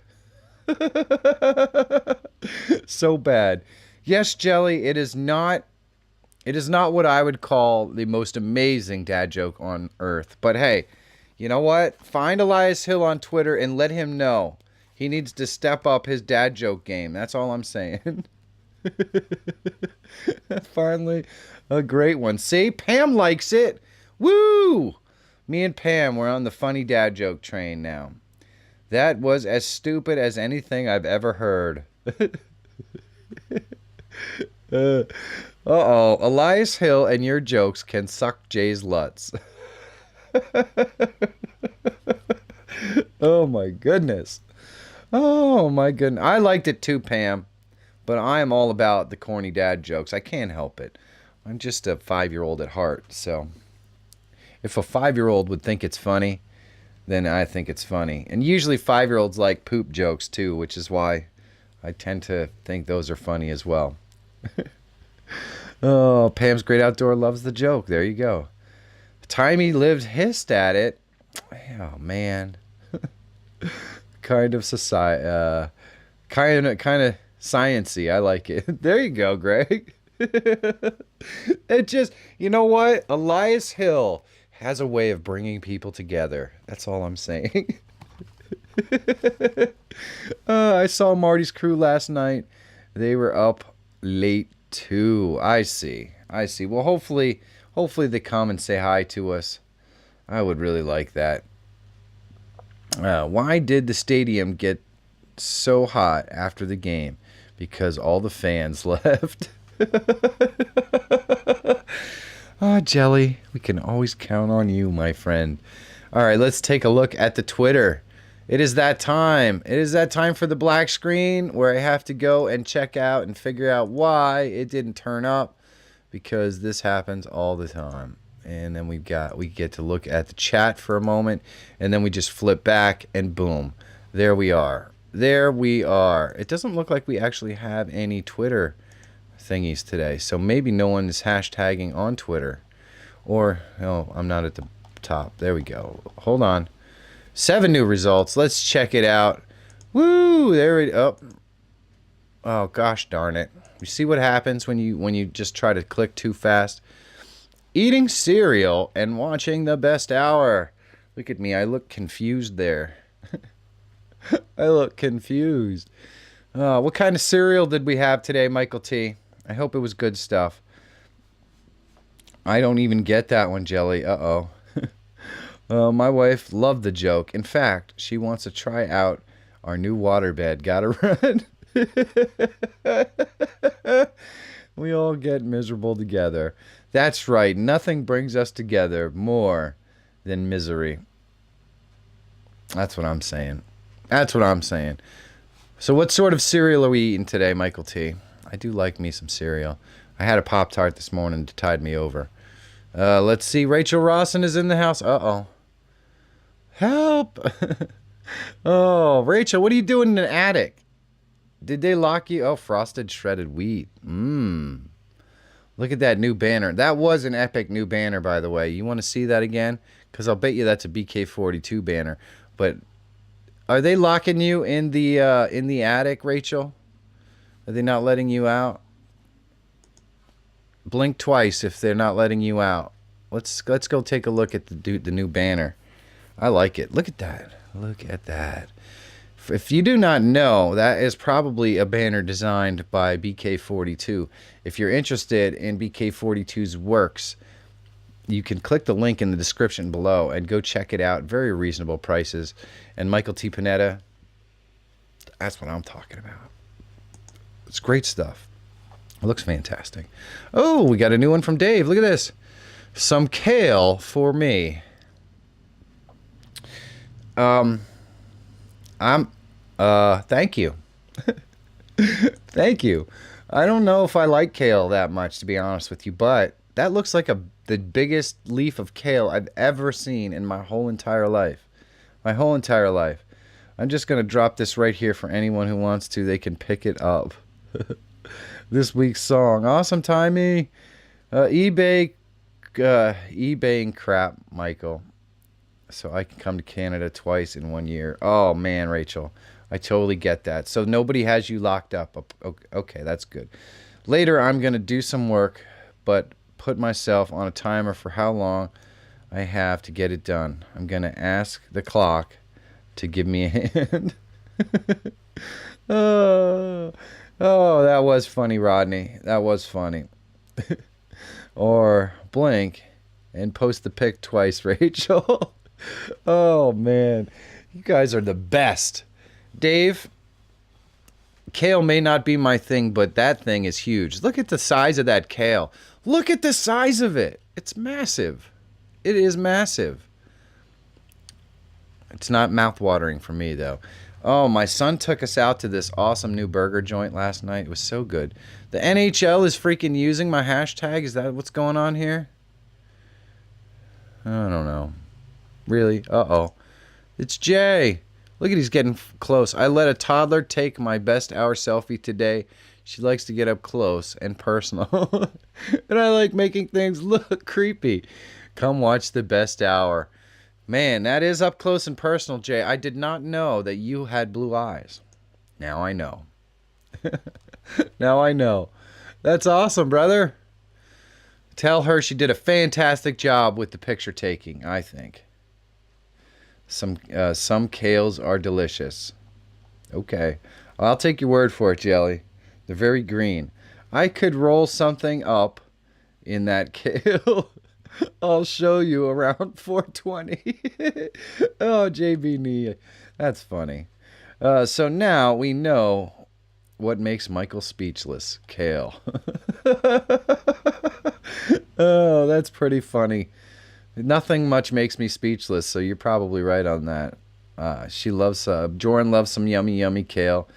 So bad. Yes, Jelly, it is not what I would call the most amazing dad joke on earth. But hey, you know what? Find Elias Hill on Twitter and let him know. He needs to step up his dad joke game. That's all I'm saying. Finally, a great one. See, Pam likes it. Woo! Me and Pam, we're on the funny dad joke train now. That was as stupid as anything I've ever heard. Uh-oh. Elias Hill and your jokes can suck Jay's luts. Oh, my goodness. Oh, my goodness. I liked it too, Pam. But I am all about the corny dad jokes. I can't help it. I'm just a 5-year-old at heart. So if a 5-year-old would think it's funny, then I think it's funny. And usually 5-year-olds like poop jokes too, which is why I tend to think those are funny as well. Oh, Pam's Great Outdoor loves the joke. There you go. Timey lived hissed at it. Oh, man. Kind of society. Kind of science-y. I like it. There you go, Greg. It just, you know what? Elias Hill has a way of bringing people together. That's all I'm saying. I saw Marty's crew last night. They were up late too. I see. Well, hopefully they come and say hi to us. I would really like that. Why did the stadium get so hot after the game? Because all the fans left. Oh, Jelly, we can always count on you, my friend. All right, let's take a look at the Twitter. It is that time. It is that time for the black screen where I have to go and check out and figure out why it didn't turn up, because this happens all the time. And then we get to look at the chat for a moment, and then we just flip back and boom, there we are. It doesn't look like we actually have any Twitter thingies today, so maybe no one is hashtagging on Twitter, or I'm not at the top. There we go. Hold on. 7 new results. Let's check it out. Woo! There it. Oh gosh darn it! You see what happens when you just try to click too fast? Eating cereal and watching the best hour. Look at me. I look confused there. I look confused. What kind of cereal did we have today, Michael T? I hope it was good stuff. I don't even get that one, Jelly. Uh-oh. My wife loved the joke. In fact, she wants to try out our new waterbed. Gotta run. We all get miserable together. That's right. Nothing brings us together more than misery. That's what I'm saying. So what sort of cereal are we eating today, Michael T? I do like me some cereal. I had a Pop-Tart this morning to tide me over. Let's see. Rachel Rawson is in the house. Uh-oh. Help! Oh, Rachel, what are you doing in the attic? Did they lock you? Oh, frosted shredded wheat. Look at that new banner. That was an epic new banner, by the way. You want to see that again? Because I'll bet you that's a BK42 banner. But are they locking you in the attic, Rachel? Are they not letting you out? Blink twice if they're not letting you out. Let's go take a look at the new banner. I like it. Look at that. Look at that. If you do not know, that is probably a banner designed by BK42. If you're interested in BK42's works, you can click the link in the description below and go check it out. Very reasonable prices. And Michael T. Panetta, that's what I'm talking about. It's great stuff. It looks fantastic. Oh, we got a new one from Dave. Look at this. Some kale for me. Thank you. Thank you. I don't know if I like kale that much, to be honest with you, but that looks like the biggest leaf of kale I've ever seen in my whole entire life. My whole entire life. I'm just going to drop this right here for anyone who wants to. They can pick it up. This week's song. Awesome timing. eBaying crap, Michael. So I can come to Canada twice in 1 year. Oh, man, Rachel. I totally get that. So nobody has you locked up. Okay, that's good. Later, I'm going to do some work, but put myself on a timer for how long I have to get it done. I'm going to ask the clock to give me a hand. Oh, that was funny, Rodney. That was funny. Or blink and post the pic twice, Rachel. Oh, man. You guys are the best. Dave, kale may not be my thing, but that thing is huge. Look at the size of that kale. Look at the size of it. It's massive. It is massive. It's not mouth-watering for me, though. Oh, my son took us out to this awesome new burger joint last night. It was so good. The NHL is freaking using my hashtag. Is that what's going on here? I don't know. Really? Uh-oh. It's Jay. Look at he's getting close. I let a toddler take my best hour selfie today. She likes to get up close and personal. And I like making things look creepy. Come watch the best hour. Man, that is up close and personal, Jay. I did not know that you had blue eyes. Now I know. Now I know. That's awesome, brother. Tell her she did a fantastic job with the picture taking, I think. Some kales are delicious. Okay. I'll take your word for it, Jelly. They're very green. I could roll something up in that kale. I'll show you around 420. Oh, JB Nee. That's funny. So now we know what makes Michael speechless. Kale. Oh, that's pretty funny. Nothing much makes me speechless, so you're probably right on that. She loves, Joran loves some yummy, yummy kale.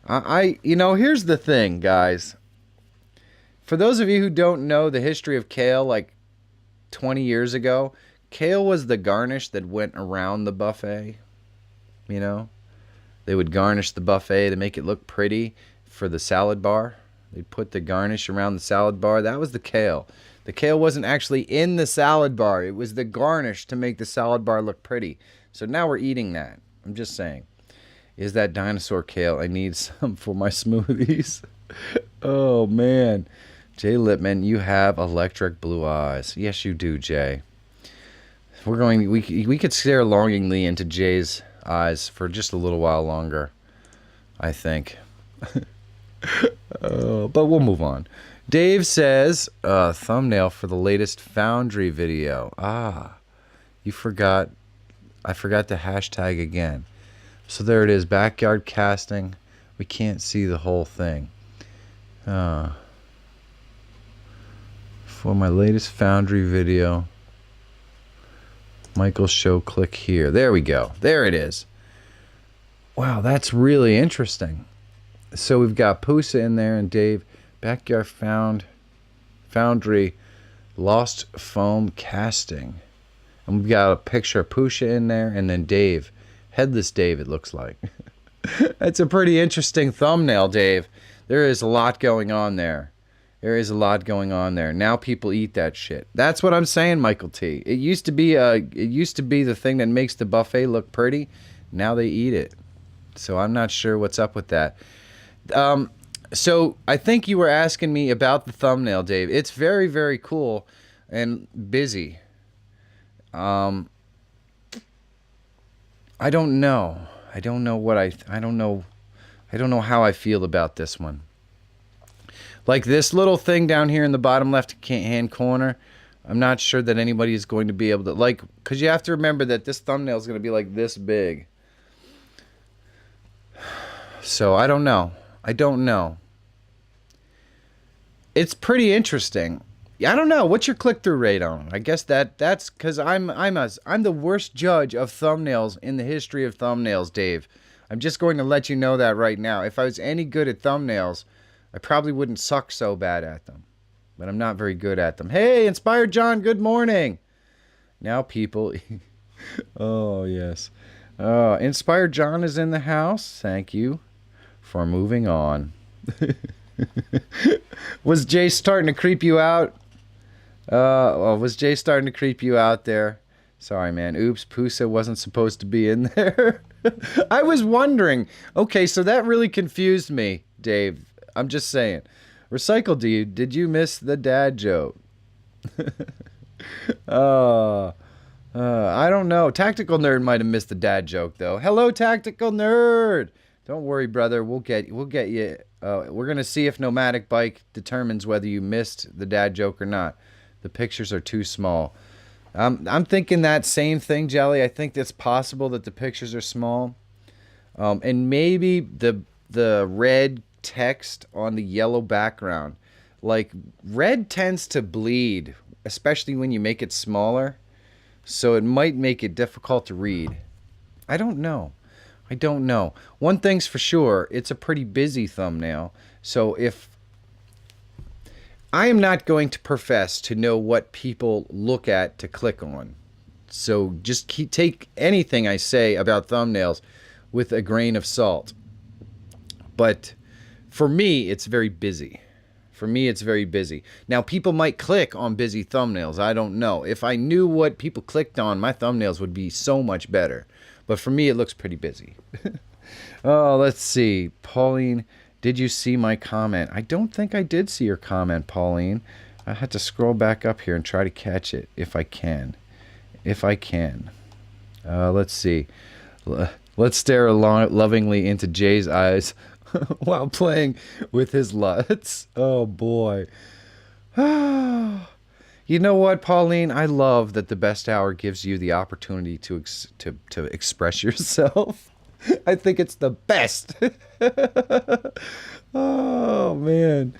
Here's the thing, guys. For those of you who don't know the history of kale, like 20 years ago, kale was the garnish that went around the buffet. You know? They would garnish the buffet to make it look pretty for the salad bar. They'd put the garnish around the salad bar. That was the kale. The kale wasn't actually in the salad bar. It was the garnish to make the salad bar look pretty. So now we're eating that. I'm just saying. Is that dinosaur kale? I need some for my smoothies. Oh, man. Jay Lippman, you have electric blue eyes. Yes, you do, Jay. We could stare longingly into Jay's eyes for just a little while longer, I think. But we'll move on. Dave says, thumbnail for the latest Foundry video. I forgot the hashtag again. So there it is, backyard casting. We can't see the whole thing. For my latest Foundry video, Michael's show, click here. There we go. There it is. Wow, that's really interesting. So we've got Pusa in there and Dave. Backyard Foundry Lost Foam Casting. And we've got a picture of Pusha in there and then Dave. Headless Dave, it looks like. That's a pretty interesting thumbnail, Dave. There is a lot going on there. There is a lot going on there. Now people eat that shit. That's what I'm saying, Michael T. It used to be the thing that makes the buffet look pretty. Now they eat it. So I'm not sure what's up with that. So I think you were asking me about the thumbnail, Dave. It's very, very cool and busy. I don't know. I don't know how I feel about this one. Like this little thing down here in the bottom left hand corner, I'm not sure that anybody is going to be able to, like, because you have to remember that this thumbnail is going to be like this big. So I don't know. It's pretty interesting. Yeah, I don't know. What's your click-through rate on? I guess that's because I'm the worst judge of thumbnails in the history of thumbnails, Dave. I'm just going to let you know that right now. If I was any good at thumbnails, I probably wouldn't suck so bad at them. But I'm not very good at them. Hey, Inspired John, good morning. Now people... Oh, yes. Inspired John is in the house. Thank you for moving on. Was Jay starting to creep you out? Was Jay starting to creep you out there? Sorry, man. Oops, Pusa wasn't supposed to be in there. I was wondering. Okay, so that really confused me, Dave. I'm just saying. Recycle Dude, did you miss the dad joke? I don't know. Tactical Nerd might have missed the dad joke, though. Hello, Tactical Nerd. Don't worry, brother. We'll get you. We're gonna see if Nomadic Bike determines whether you missed the dad joke or not. The pictures are too small. I'm thinking that same thing, Jelly. I think it's possible that the pictures are small, and maybe the red text on the yellow background. Like red tends to bleed, especially when you make it smaller. So it might make it difficult to read. I don't know. One thing's for sure, it's a pretty busy thumbnail. So if I am not going to profess to know what people look at to click on. So just take anything I say about thumbnails with a grain of salt. But for me, it's very busy. Now, people might click on busy thumbnails. I don't know. If I knew what people clicked on, my thumbnails would be so much better. But for me, it looks pretty busy. Oh, let's see. Pauline, did you see my comment? I don't think I did see your comment, Pauline. I had to scroll back up here and try to catch it if I can. Let's see. Let's stare lovingly into Jay's eyes while playing with his LUTs. Oh, boy. You know what, Pauline? I love that the best hour gives you the opportunity to express yourself. I think it's the best. Oh, man.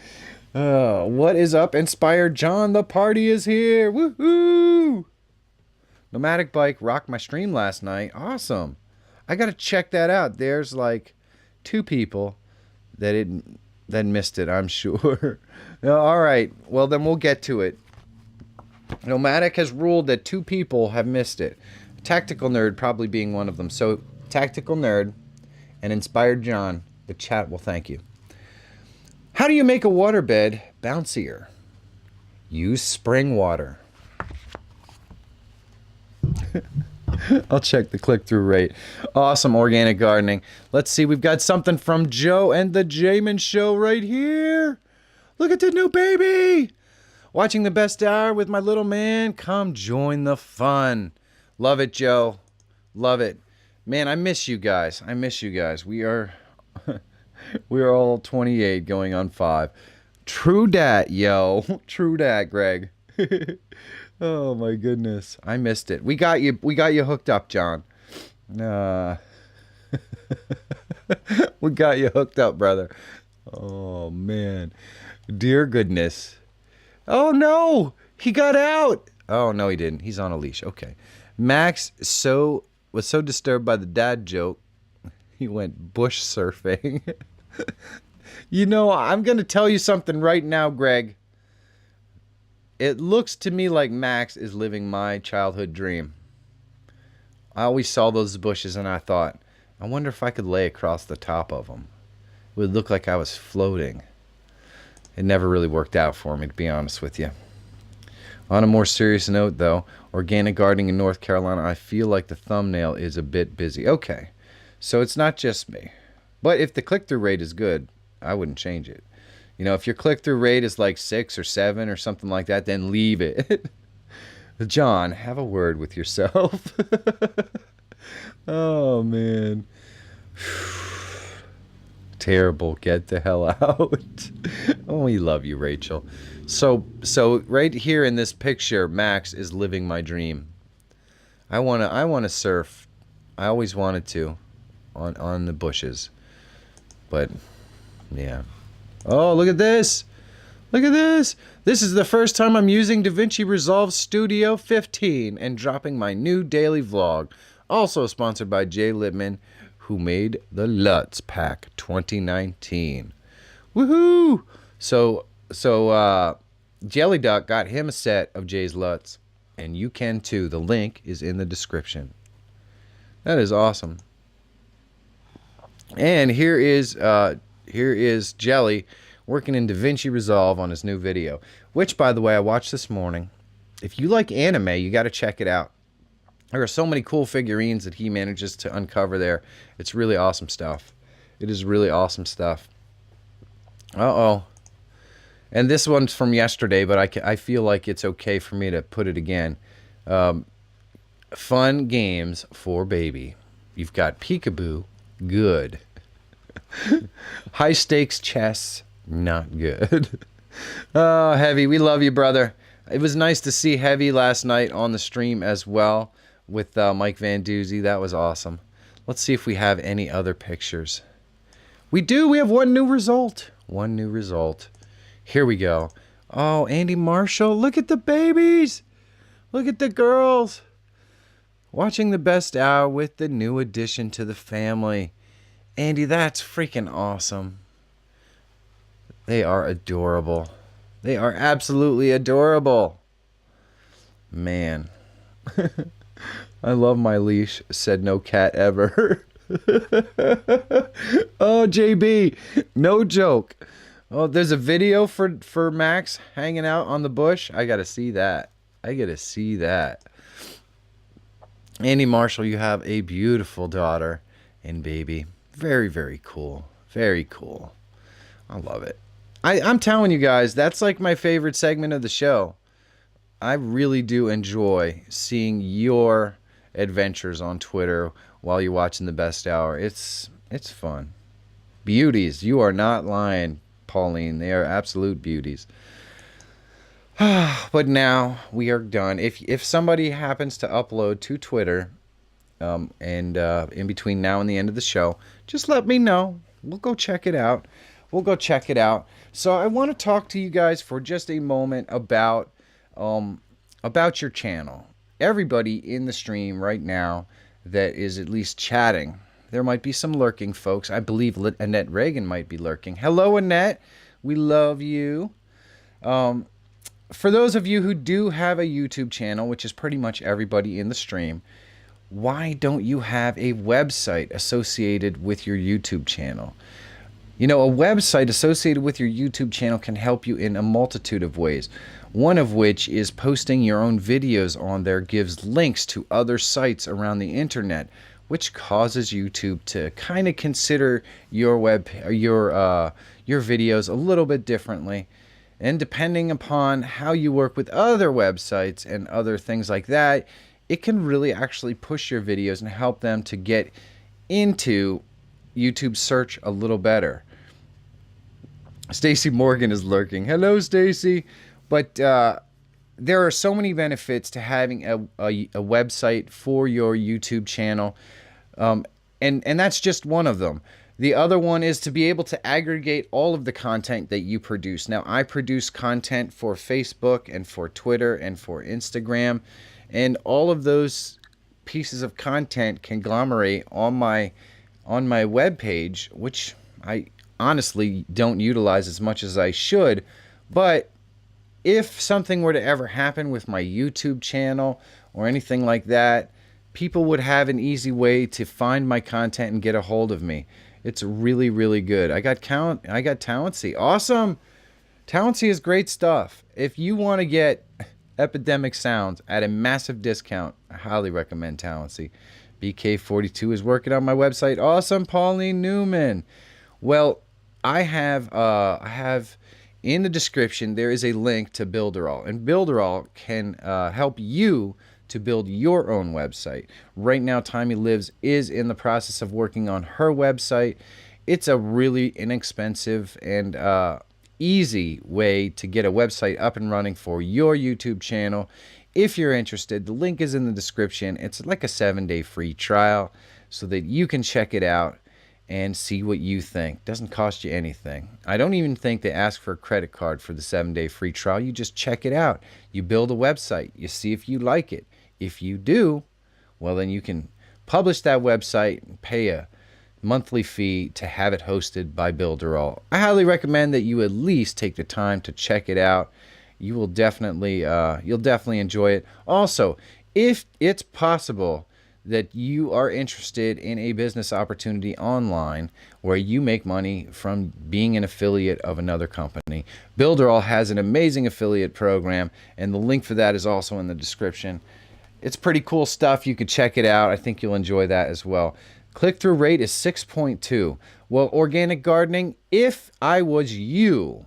What is up, Inspired John? The party is here. Woohoo! Nomadic Bike rocked my stream last night. Awesome. I got to check that out. There's like 2 people that missed it, I'm sure. All right. Well, then we'll get to it. Nomadic has ruled that 2 people have missed it. Tactical Nerd probably being one of them. So, Tactical Nerd and Inspired John, the chat will thank you. How do you make a waterbed bouncier? Use spring water. I'll check the click-through rate. Awesome organic gardening. Let's see. We've got something from Joe and the Jamin Show right here. Look at the new baby. Watching the best hour with my little man. Come join the fun. Love it, Joe. Love it. Man, I miss you guys. We are all 28 going on 5. True dat, yo. True dat, Greg. Oh my goodness. I missed it. We got you hooked up, John. We got you hooked up, brother. Oh man. Dear goodness. Oh no! He got out! Oh no, he didn't. He's on a leash. Okay. Max was so disturbed by the dad joke, he went bush surfing. You know, I'm gonna tell you something right now, Greg. It looks to me like Max is living my childhood dream. I always saw those bushes and I thought, I wonder if I could lay across the top of them. It would look like I was floating. It never really worked out for me, to be honest with you. On a more serious note, though, organic gardening in North Carolina, I feel like the thumbnail is a bit busy. Okay, so it's not just me. But if the click-through rate is good, I wouldn't change it. You know, if your click-through rate is like 6 or 7 or something like that, then leave it. John, have a word with yourself. Oh, man. Terrible. Get the hell out. Oh, we love you, Rachel. So right here in this picture, Max is living my dream. I wanna surf. I always wanted to on the bushes. But yeah. Oh, look at this. Look at this. This is the first time I'm using DaVinci Resolve Studio 15 and dropping my new daily vlog. Also sponsored by Jay Littman, who made the Lutz Pack 2019. Woohoo! So Jelly Duck got him a set of Jay's Lutz, and you can too. The link is in the description. That is awesome. And here is Jelly working in DaVinci Resolve on his new video, which, by the way, I watched this morning. If you like anime, you got to check it out. There are so many cool figurines that he manages to uncover there. It's really awesome stuff. It is really awesome stuff. Uh-oh. And this one's from yesterday, but I feel like it's okay for me to put it again. Fun games for baby. You've got peekaboo, good. High stakes chess, not good. Oh, Heavy, we love you, brother. It was nice to see Heavy last night on the stream as well with Mike Van Doozy. That was awesome. Let's see if we have any other pictures. We do. We have one new result. One new result. Here we go. Oh, Andy Marshall. Look at the babies. Look at the girls. Watching the best hour with the new addition to the family. Andy, that's freaking awesome. They are adorable. They are absolutely adorable. Man. I love my leash, said no cat ever. Oh, JB, no joke. Oh, there's a video for Max hanging out on the bush. I gotta see that. I gotta see that. Andy Marshall, you have a beautiful daughter and baby. Very, very cool. Very cool. I love it. I'm telling you guys, that's like my favorite segment of the show. I really do enjoy seeing your adventures on Twitter while you're watching the best hour. It's fun. Beauties. You are not lying, Pauline. They are absolute beauties. But now we are done. If somebody happens to upload to Twitter and in between now and the end of the show, just let me know. We'll go check it out. We'll go check it out. So I want to talk to you guys for just a moment about your channel. Everybody in the stream right now that is at least chatting. There might be some lurking folks. I believe Annette Reagan might be lurking. Hello, Annette. We love you. For those of you who do have a YouTube channel, which is pretty much everybody in the stream, why don't you have a website associated with your YouTube channel? You know, a website associated with your YouTube channel can help you in a multitude of ways. One of which is posting your own videos on there gives links to other sites around the internet, which causes YouTube to kind of consider your videos a little bit differently. And depending upon how you work with other websites and other things like that, it can really actually push your videos and help them to get into YouTube search a little better. Stacy Morgan is lurking. Hello, Stacy. But there are so many benefits to having a website for your YouTube channel. And that's just one of them. The other one is to be able to aggregate all of the content that you produce. Now, I produce content for Facebook and for Twitter and for Instagram. And all of those pieces of content conglomerate on my webpage, which I honestly don't utilize as much as I should. But if something were to ever happen with my YouTube channel or anything like that, people would have an easy way to find my content and get a hold of me. It's really, really good. I got Talentsy. Awesome. Talentsy is great stuff. If you want to get Epidemic Sounds at a massive discount, I highly recommend Talentsy. BK42 is working on my website. Awesome, Pauline Newman. Well, I have in the description, there is a link to Builderall, and Builderall can help you to build your own website. Right now, Tommy Lives is in the process of working on her website. It's a really inexpensive and easy way to get a website up and running for your YouTube channel. If you're interested, the link is in the description. It's like a 7-day free trial so that you can check it out and see what you think. Doesn't cost you anything. I don't even think they ask for a credit card for the 7-day free trial. You just check it out. You build a website. You see if you like it. If you do, well, then you can publish that website and pay a monthly fee to have it hosted by Builderall. I highly recommend that you at least take the time to check it out. You will definitely, you'll definitely enjoy it. Also, if it's possible that you are interested in a business opportunity online where you make money from being an affiliate of another company, Builderall has an amazing affiliate program, and the link for that is also in the description. It's pretty cool stuff. You can check it out. I think you'll enjoy that as well. Click-through rate is 6.2. Well, organic gardening, if I was you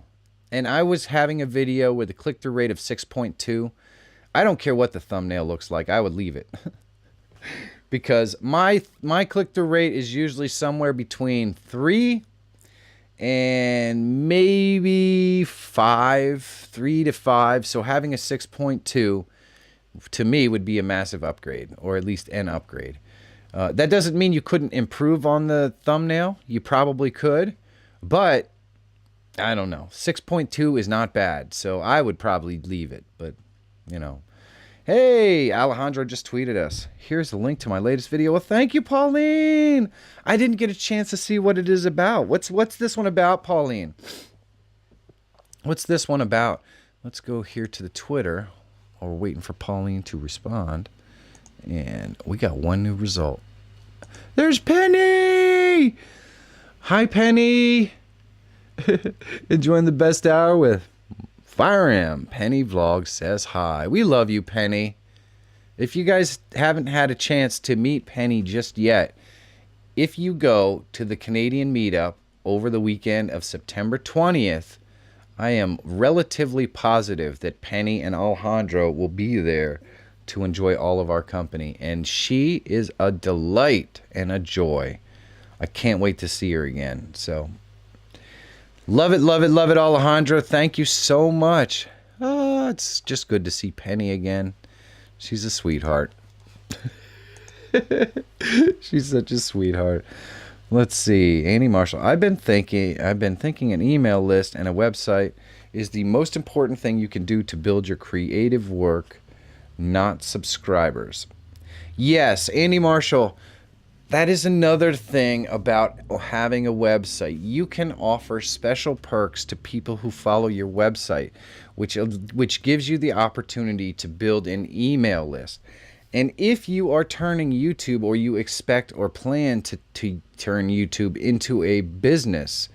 and I was having a video with a click-through rate of 6.2, I don't care what the thumbnail looks like. I would leave it. Because my click-through rate is usually somewhere between 3 and maybe 5, 3 to 5. So having a 6.2 to me would be a massive upgrade, or at least an upgrade. That doesn't mean you couldn't improve on the thumbnail. You probably could, but I don't know. 6.2 is not bad, so I would probably leave it, but you know. Hey, Alejandro just tweeted us. Here's the link to my latest video. Well, thank you, Pauline. I didn't get a chance to see what it is about. What's this one about, Pauline? What's this one about? Let's go here to the Twitter. While we're waiting for Pauline to respond. And we got one new result. There's Penny! Hi, Penny. Enjoying the best hour with Feyrer. Penny Vlog says hi. We love you, Penny. If you guys haven't had a chance to meet Penny just yet, if you go to the Canadian meetup over the weekend of September 20th, I am relatively positive that Penny and Alejandro will be there to enjoy all of our company. And she is a delight and a joy. I can't wait to see her again. So love it, love it, love it, Alejandro. Thank you so much. It's just good to see Penny again. She's a sweetheart. She's such a sweetheart. Let's see. Annie Marshall. I've been thinking an email list and a website is the most important thing you can do to build your creative work, not subscribers. Yes, Andy Marshall. That is another thing about having a website. You can offer special perks to people who follow your website, which gives you the opportunity to build an email list. And if you are turning YouTube, or you expect or plan to turn YouTube into a business,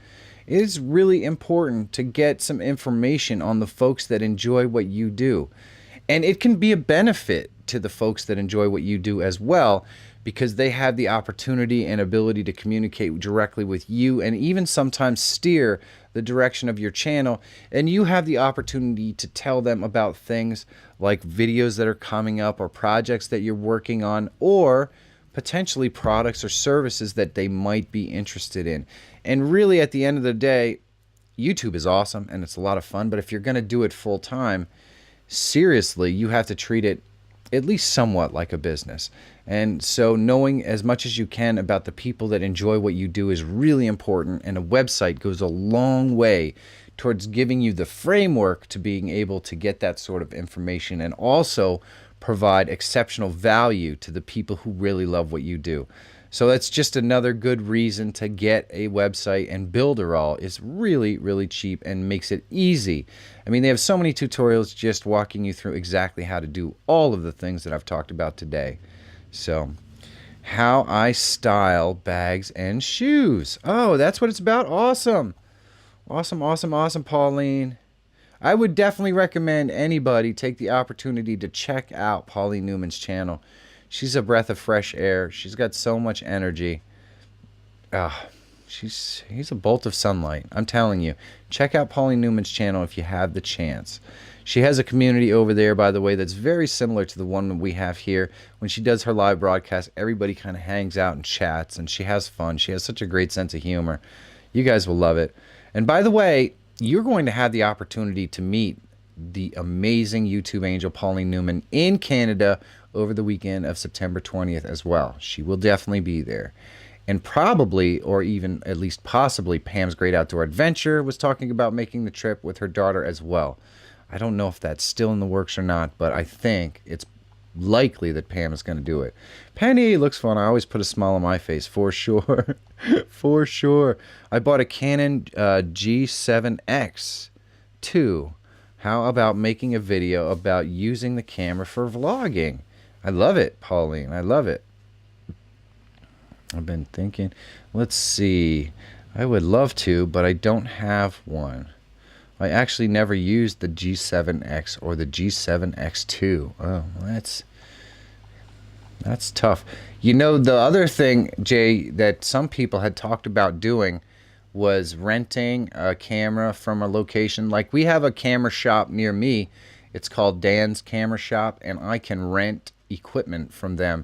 it is really important to get some information on the folks that enjoy what you do. And it can be a benefit to the folks that enjoy what you do as well, because they have the opportunity and ability to communicate directly with you and even sometimes steer the direction of your channel. And you have the opportunity to tell them about things like videos that are coming up, or projects that you're working on, or potentially products or services that they might be interested in. And really, at the end of the day, YouTube is awesome and it's a lot of fun, but if you're going to do it full time, seriously, you have to treat it at least somewhat like a business. And so knowing as much as you can about the people that enjoy what you do is really important, and a website goes a long way towards giving you the framework to being able to get that sort of information, and also provide exceptional value to the people who really love what you do. So that's just another good reason to get a website, and Builderall is really, really cheap and makes it easy. I mean, they have so many tutorials just walking you through exactly how to do all of the things that I've talked about today. So, how I style bags and shoes. Oh, that's what it's about. Awesome. Awesome, awesome, awesome, Pauline. I would definitely recommend anybody take the opportunity to check out Pauline Newman's channel. She's a breath of fresh air. She's got so much energy. He's a bolt of sunlight. I'm telling you. Check out Pauline Newman's channel if you have the chance. She has a community over there, by the way, that's very similar to the one we have here. When she does her live broadcast, everybody kind of hangs out and chats, and she has fun. She has such a great sense of humor. You guys will love it. And by the way, you're going to have the opportunity to meet the amazing YouTube angel Pauline Newman in Canada over the weekend of September 20th as well. She will definitely be there. And probably, or even at least possibly, Pam's Great Outdoor Adventure was talking about making the trip with her daughter as well. I don't know if that's still in the works or not, but I think it's likely that Pam is going to do it. Penny looks fun. I always put a smile on my face, for sure. For sure. I bought a Canon G7X II. How about making a video about using the camera for vlogging? I love it, Pauline. I love it. I've been thinking. Let's see. I would love to, but I don't have one. I actually never used the G7X or the G7X II. Oh, that's tough. You know, the other thing, Jay, that some people had talked about doing was renting a camera from a location. Like, we have a camera shop near me. It's called Dan's Camera Shop, and I can rent equipment from them.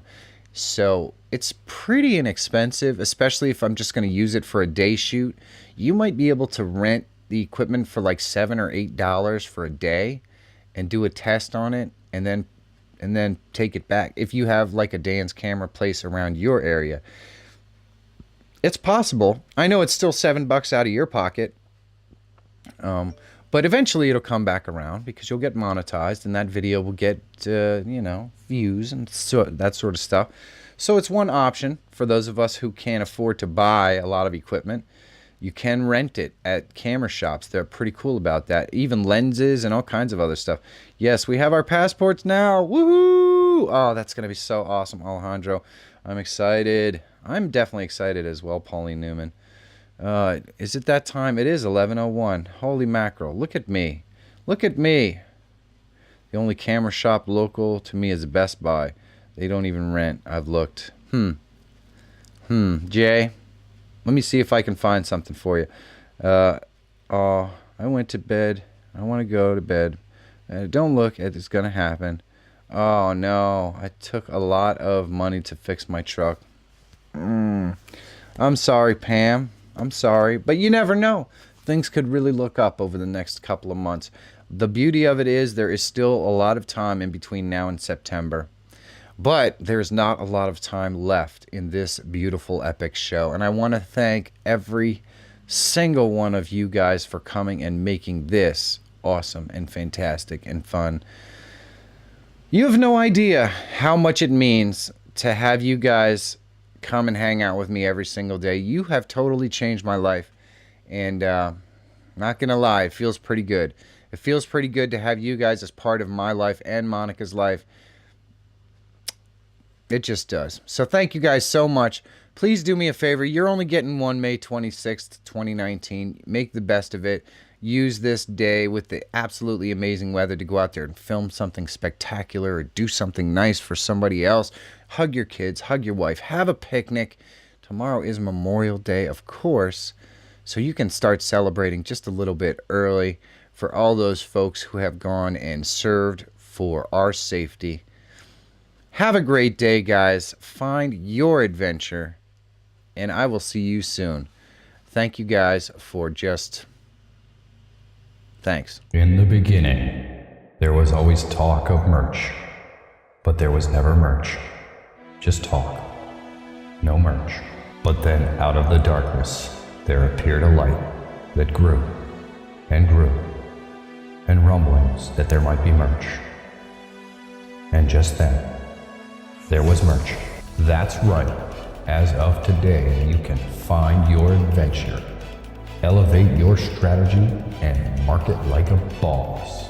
So it's pretty inexpensive, especially if I'm just going to use it for a day shoot. You might be able to rent the equipment for like $7 or $8 for a day and do a test on it, and then take it back. If you have like a Dan's camera place around your area, it's possible. I know it's still $7 out of your pocket, but eventually it'll come back around because you'll get monetized and that video will get you know, views and that sort of stuff. So it's one option for those of us who can't afford to buy a lot of equipment. You can rent it at camera shops. They're pretty cool about that. Even lenses and all kinds of other stuff. Yes, we have our passports now. Woohoo! Oh, that's going to be so awesome, Alejandro. I'm excited. I'm definitely excited as well, Pauline Newman. Is it that time? It is 11:01. Holy mackerel. Look at me. Look at me. The only camera shop local to me is Best Buy. They don't even rent. I've looked. Jay, let me see if I can find something for you. Oh, I went to bed. I want to go to bed. Don't look. It's going to happen. Oh, no. I took a lot of money to fix my truck. I'm sorry, Pam. I'm sorry. But you never know. Things could really look up over the next couple of months. The beauty of it is there is still a lot of time in between now and September. But there's not a lot of time left in this beautiful epic show. And I want to thank every single one of you guys for coming and making this awesome and fantastic and fun. You have no idea how much it means to have you guys come and hang out with me every single day. You have totally changed my life. And not going to lie, it feels pretty good. It feels pretty good to have you guys as part of my life and Monica's life. It just does. So thank you guys so much. Please do me a favor. You're only getting one May 26th, 2019. Make the best of it. Use this day with the absolutely amazing weather to go out there and film something spectacular or do something nice for somebody else. Hug your kids. Hug your wife. Have a picnic. Tomorrow is Memorial Day, of course. So you can start celebrating just a little bit early for all those folks who have gone and served for our safety. Have a great day, guys. Find your adventure, and I will see you soon. Thank you guys for just... Thanks. In the beginning, there was always talk of merch, but there was never merch. Just talk. No merch. But then out of the darkness, there appeared a light that grew and grew, and rumblings that there might be merch. And just then, there was merch. That's right. As of today, you can find your adventure, elevate your strategy, and market like a boss.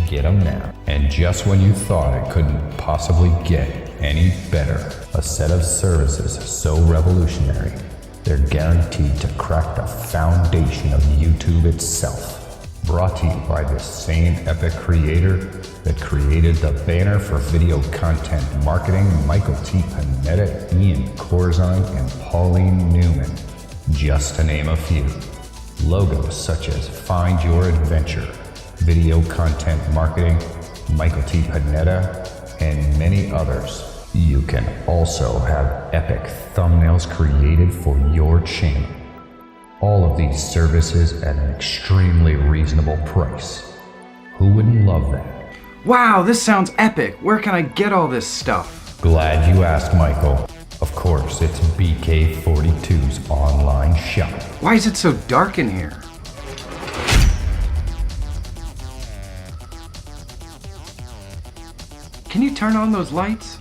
Get them now. And just when you thought it couldn't possibly get any better, a set of services so revolutionary, they're guaranteed to crack the foundation of YouTube itself. Brought to you by this same epic creator that created the banner for video content marketing, Michael T. Panetta, Ian Corzine, and Pauline Newman, just to name a few. Logos such as Find Your Adventure, Video Content Marketing, Michael T. Panetta, and many others. You can also have epic thumbnails created for your channel. All of these services at an extremely reasonable price. Who wouldn't love that? Wow, this sounds epic. Where can I get all this stuff? Glad you asked, Michael. Of course, it's BK42's online shop. Why is it so dark in here? Can you turn on those lights?